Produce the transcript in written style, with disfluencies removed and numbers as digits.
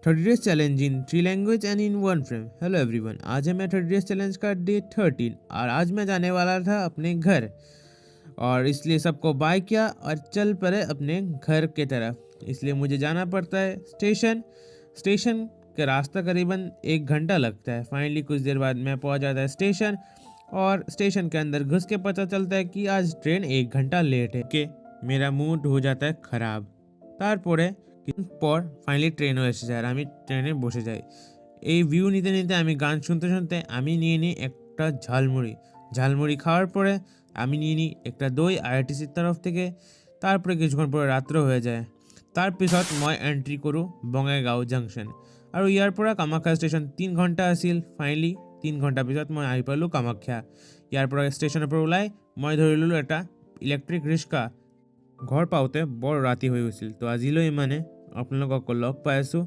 30 days challenge in 3 language and in 1 frame. Hello everyone, आज है मैं 30 डेज चैलेंज का डे 13 और आज मैं जाने वाला था अपने घर और इसलिए सबको बाय किया और चल पड़े अपने घर के तरफ। इसलिए मुझे जाना पड़ता है स्टेशन का रास्ता करीबन 1 घंटा लगता है। फाइनली कुछ देर बाद मैं पहुंच जाता है स्टेशन और स्टेशन के अंदर घुस के पता चलता है कि आज ट्रेन 1 घंटा लेट है के मेरा मूड हो जाता है खराब। তারপরে পর ফাইনালি ট্রেনও এসে যায় আর আমি ট্রেনে বসে যাই। এই ভিউ নিতে নিতে আমি গান শুনতে শুনতে আমি নিয়ে নিই একটা ঝালমুড়ি খাওয়ার পরে আমি নিয়ে নিই একটা দই আইআরটিসির তরফ থেকে। তারপরে কিছুক্ষণ পরে ৰাত্ৰ হয়ে যায়। তাৰ পিছত মই এন্ট্ৰি কৰোঁ বঙাইগাঁও জাংচন আৰু ইয়াৰ পৰা কামাখ্যা ষ্টেচন 3 ঘণ্টা আছিল। ফাইনালি 3 ঘণ্টা পিছত মই আহি পালোঁ কামাখ্যা। ইয়াৰ পৰা ষ্টেচনৰ পৰা ওলাই মই ধৰি ল'লোঁ এটা ইলেক্ট্ৰিক ৰিক্সা। ঘৰ পাওঁতে বৰ ৰাতি হৈ গৈছিল। তো আজিলৈ ইমানে, আপোনালোকক লগ পাই আছোঁ।